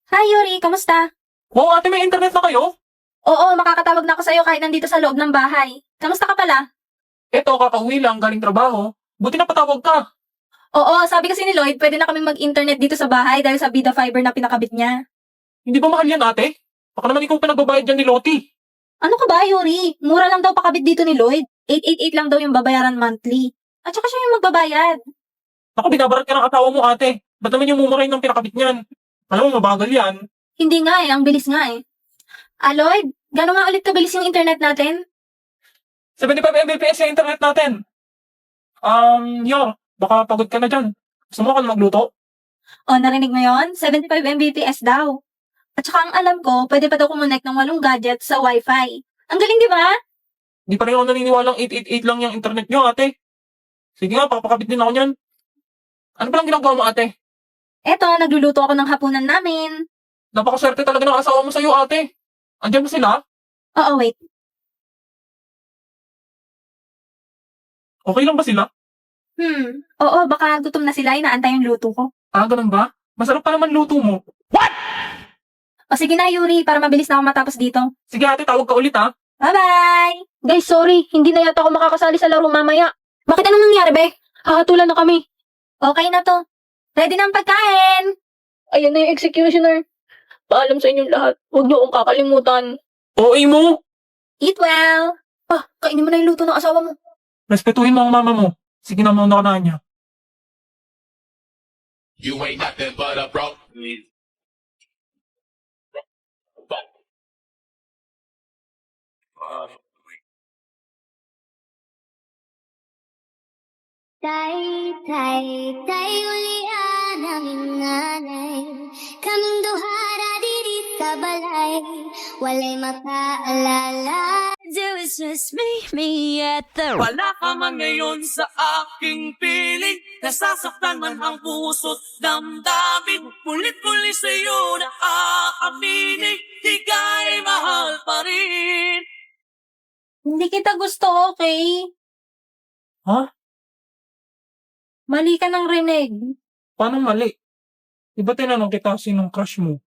Hi Yuri, kamusta? Oo, ate, may internet na kayo? Oo, makakatawag na ako sa'yo kahit nandito sa loob ng bahay. Kamusta ka pala? Eto, kakauwi lang, galing trabaho. Buti na patawag ka. Oo, sabi kasi ni Lloyd, pwede na kaming mag-internet dito sa bahay dahil sa Vida Fiber na pinakabit niya. Hindi ba mahal yan, ate? Baka naman ikaw pinagbabayad dyan ni Loti. Ano ka ba, Yuri? Mura lang daw pakabit dito ni Lloyd. 888 lang daw yung babayaran monthly. At saka siya yung magbabayad. Naku, binabarat ka ng asawa mo, ate. Ba't naman yung mumurahin ng pinakabit niyan? Alam mo, mabagal yan. Hindi nga eh, ang bilis nga eh. Lloyd, gano'n nga ulit kabilis yung internet natin? 75 Mbps yung internet natin. Baka pagod ka na dyan. Gusto mo ako na magluto? O, narinig mo yon? 75 Mbps daw. At saka ang alam ko, pwede pa daw kumonect ng 8 gadgets sa Wi-Fi. Ang galing, di ba? Di pa rin ako naniniwalang 888 lang yung internet nyo, ate. Sige nga, papakabit din ako niyan. Ano palang ginagawa mo, ate? Eto, nagluluto ako ng hapunan namin. Napakaswerte talaga ng asawa mo sa'yo, ate. Andyan ba sila? Oo, wait. Okay lang ba sila? Oo, baka gutom na sila, inaantay yung luto ko. Ganun ba? Masarap pa naman luto mo. O sige na, Yuri, para mabilis na ako matapos dito. Sige ate, tawag ka ulit ha. Bye-bye! Guys, sorry. Hindi na yata ako makakasali sa laro mamaya. Bakit anong nangyari, be? Hahatulan na kami. Okay na to. Ready na ang pagkain! Ayan na yung executioner. Paalam sa inyong lahat. Huwag niyo akong kakalimutan. OA mo! Eat well! Kainin mo na yung luto ng asawa mo. Respetuhin mo ang mama mo. Sige na muna ka na niya. You ain't nothing but a broke. Tay ulian aming nanay. Kaming duhara diri sa balay. Walay makaalala. Do is just me at the Wala ka man ngayon sa aking piling. Nasasaktan man ang puso't damdamin. Kulit-kulit sa'yo na aaminin. Di ka'y mahal pa rin. Hindi kita gusto, okay? Ha? Mali ka ng rinig. Paano mali? Diba tinanong kita sinong crush mo?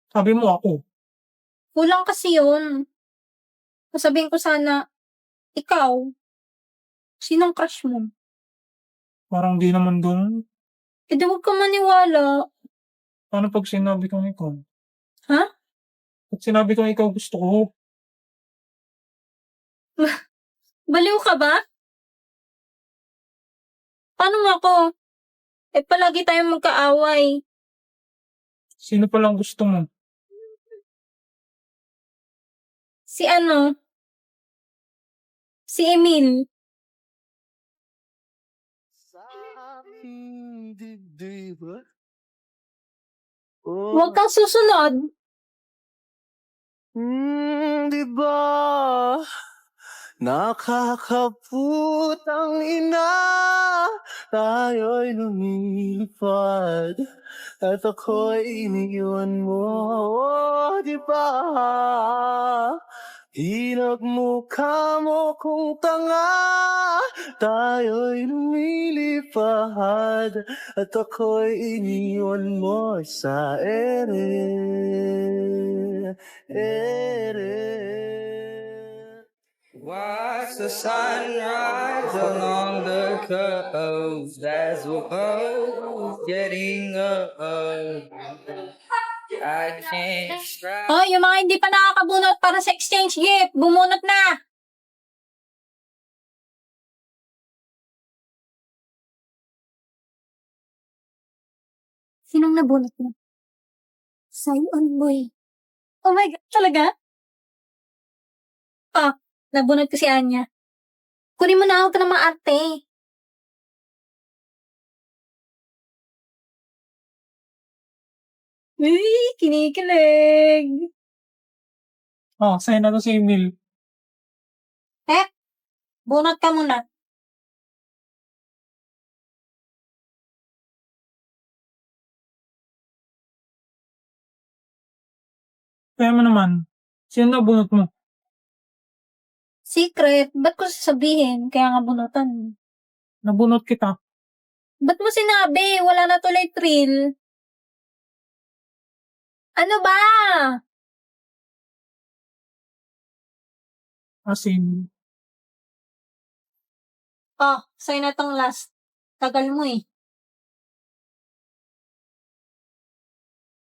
Sabi mo ako. Kulang kasi yun. Sasabihin ko sana, ikaw, sinong crush mo? Parang di naman doon. Eh di huwag ka maniwala. Paano pag sinabi kong ikaw? Ha? Pag sinabi kong ikaw gusto ko, Baliw ka ba? Paano nga ako? Eh palagi tayong magkaaway. sino palang gusto mo? Si ano? Si Emil. Sa aking dibdib. Huwag kang susunod. Di ba? Nakakaputang ina. Tayo'y lumilipad. At ako'y iniwan mo. Di ba? Pinagmukha mo kung tanga. Tayo'y lumilipad. At ako'y iniwan mo sa ere. Watch the sunrise along the coast as we're both getting up. I can't try. Oh, yung mga hindi pa nakakabunot para sa exchange gift, bumunot na! Sinong nabunot mo? Saiyon boy. Oh my God, talaga? Nabunot ko si Anya. Kunin mo na, huwag ka na maarte. Uy, kinikilig. Sa'yo na to si Emil. Bunot ka muna. Kaya mo naman. Sino na bunot mo? Secret, ba't ko sasabihin? Kaya nga bunutan. Nabunot kita. Ba't mo sinabi? Wala na tuloy thrill. Ano ba? Asin. Oh, sa'yo na tong last. Tagal mo eh.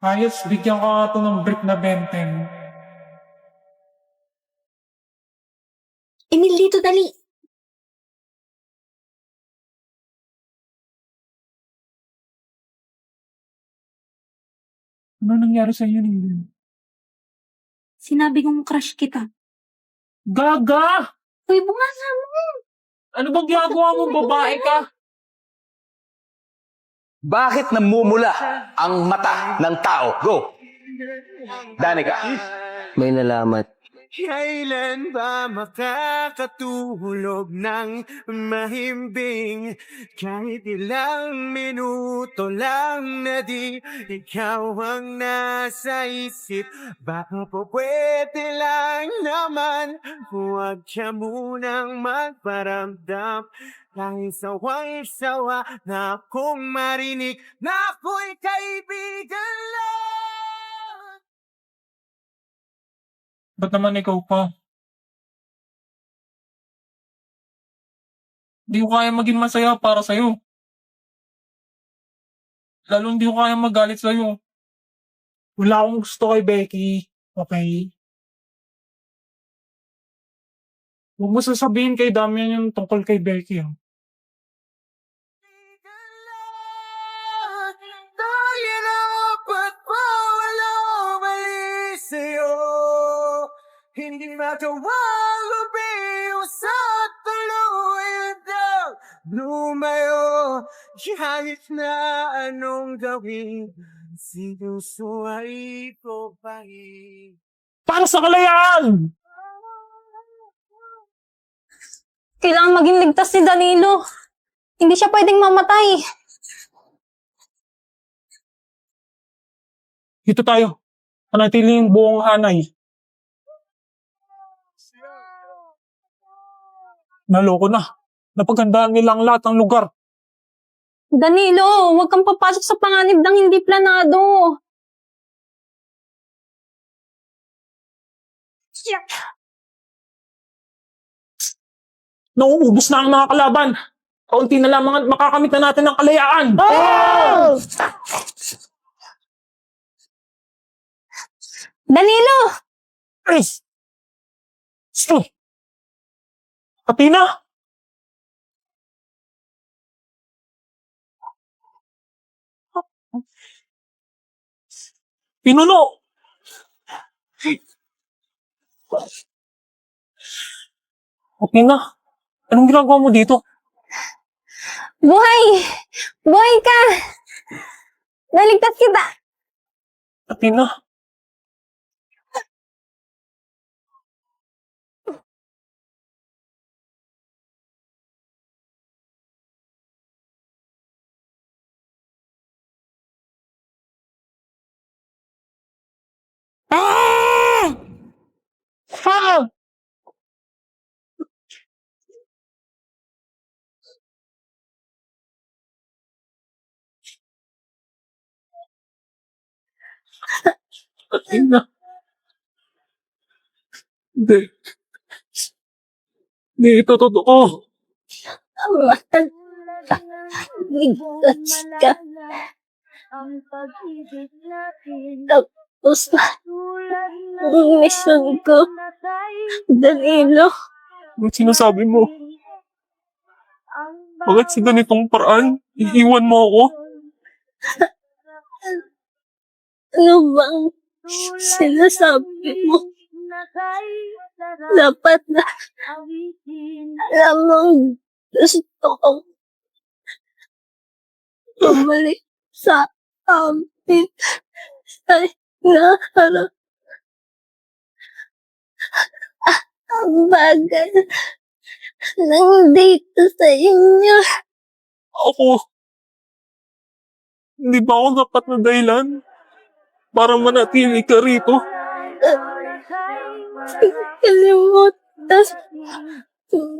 Ayos, bigyan ka nga ito ng brick na benten. Emil, dito, dali. Ano nangyari sa iyo, Ningin? Sinabi kong crush kita. Gaga! Uy, bunganga mo. Ano bang ginagawa mo, babae ka? Bakit namumula ang mata ng tao? Go! Danica. May nalamat. Kailan ba makakatulog ng mahimbing? Kahit ilang minuto lang na di ikaw ang nasa isip. Baka po pwede lang naman, huwag ka munang magparamdam. Kahit sawang-sawa na akong marinig na ako'y kaibigan lang. Ba't naman ikaw pa? Di ko kaya maging masaya para sa'yo. Lalo hindi ko kaya magalit sa'yo. Wala akong gusto kay Becky. Okay? Huwag mo sasabihin kay Damian yung tungkol kay Becky. Tayo na ba't pa walang mali sa'yo? Hindi matawag lumiw sa tuluyan daw lumayo. Kahit na anong gawin, sinusuway ko pa rin. Para sa kalayaan! Kailangan maging ligtas si Danilo. Hindi siya pwedeng mamatay. Dito tayo. Panatiling buong hanay. Naloko na. Napaghandaan nila ang lahat ng lugar. Danilo, huwag kang papasok sa panganib ng hindi planado. Nauubos na ang mga kalaban. Kaunti na lamang at makakamit na natin ang kalayaan. Danilo! Ay! Sto! Katina! Pinuno! Katina, anong ginagawa mo dito? Buhay! Buhay ka! Naligtas kita! Katina? Ah! Ah! Katina. Hindi. Hindi ito totoo. Ligtas ka. Tapos na ang mission ko. Danilo. Anong sinasabi mo? Bakit sa ganitong paraan? Iiwan mo ako? Ano bang sinasabi mo? Dapat na alam mong gusto kong bumalik sa amin ay naharap ang bagay ng dito sa inyo. Ako? Hindi ba ako dapat na dahilan para manatili ka rito? Kalimutan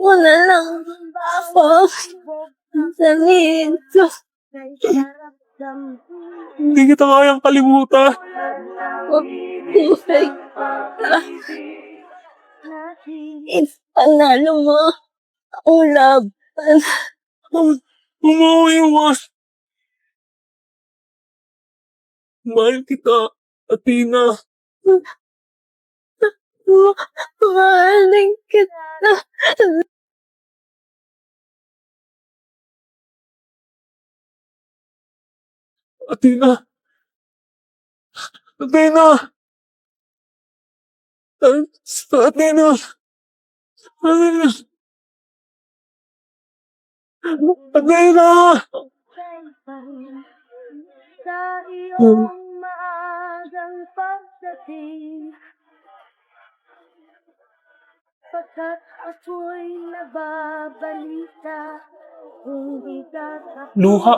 mo na lang ako sa dito. Hindi kita kayang kalimutan. Panalo mo. Ang love. Umawiwas. Mahal kita, Athena. Mahalin kita. Athena. Athena. Athena. Athena. Athena. Sa iyong maagang pagdating, pagkat ako'y nababalita, hindi ka Luha.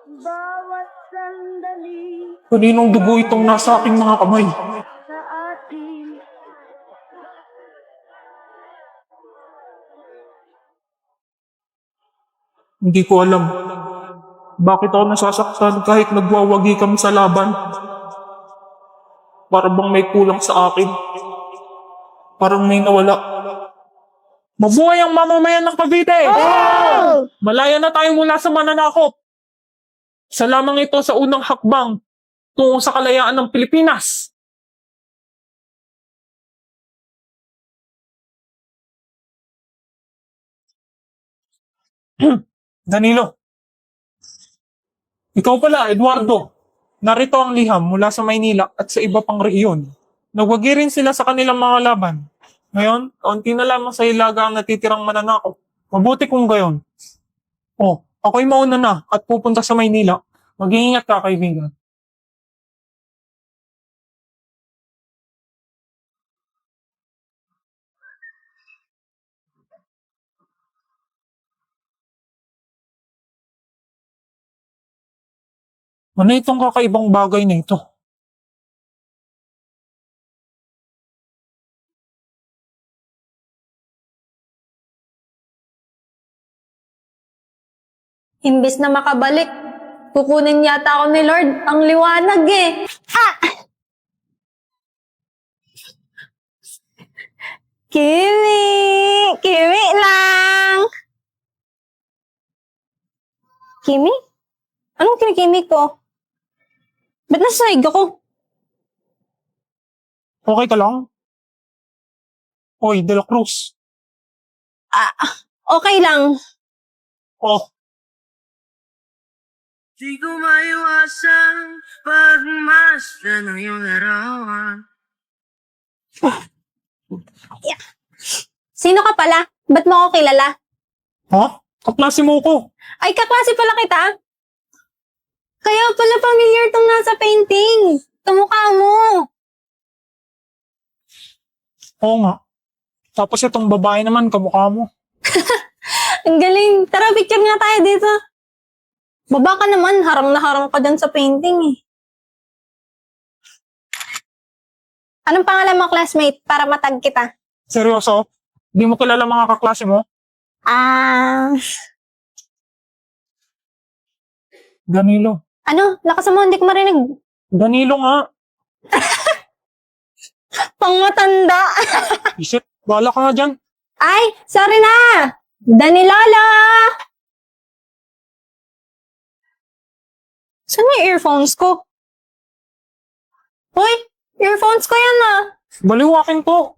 bawat sandali Kaninong dugo itong nasa aking mga kamay? sa atin. Hindi ko alam. Bakit ako nasasaktan kahit nagwawagi kami sa laban? Para bang may kulang sa akin? Parang may nawala. Mabuhay ang mamamayan ng Cavite! Malaya na tayo mula sa mananakop. Isa lamang ito sa unang hakbang tungo sa kalayaan ng Pilipinas. Danilo. Ikaw pala, Eduardo. Narito ang liham mula sa Maynila at sa iba pang rehiyon. Nagwagi rin sila sa kanilang mga laban. Ngayon, kaunti na lamang sa Hilaga ang natitirang mananakop. Mabuti kung gayon. Oh, ako'y mauna na at pupunta sa Maynila. Mag-iingat ka, kaibigan. Ano itong kakaibang bagay na ito? Imbes na makabalik, kukunin yata ako ni Lord. Ang liwanag eh. Kimi! Kimi lang! Kimi? Anong kinikimik ko? Ba't nasa sahig ako? Okay ka lang? Oy, De La Cruz. Okay lang. Oh, Di ko maiwasang pagmasdan ng iyong larawan. Sino ka pala? Ba't mo ako kilala? ha? Kaklase mo ko. Ay, kaklase pala kita. Kaya pala familiar tong nasa painting. Kamukha mo. Oo nga. Tapos itong babae naman, kamukha mo. Ang galing. Tara, picture nga tayo dito. Baba ka naman. Harang na harang ka dyan sa painting eh. Anong pangalan mo, classmate? Para matag kita. Seryoso? Di mo kilala mga kaklase mo? Danilo. Ano? Lakas mo, hindi ko marinig. Danilo nga. Pangmatanda. Isip, bala ka nga dyan. Ay, sorry na. Danilala. Saan yung earphones ko? Hoy, earphones ko yan ah. Baliwakin ko.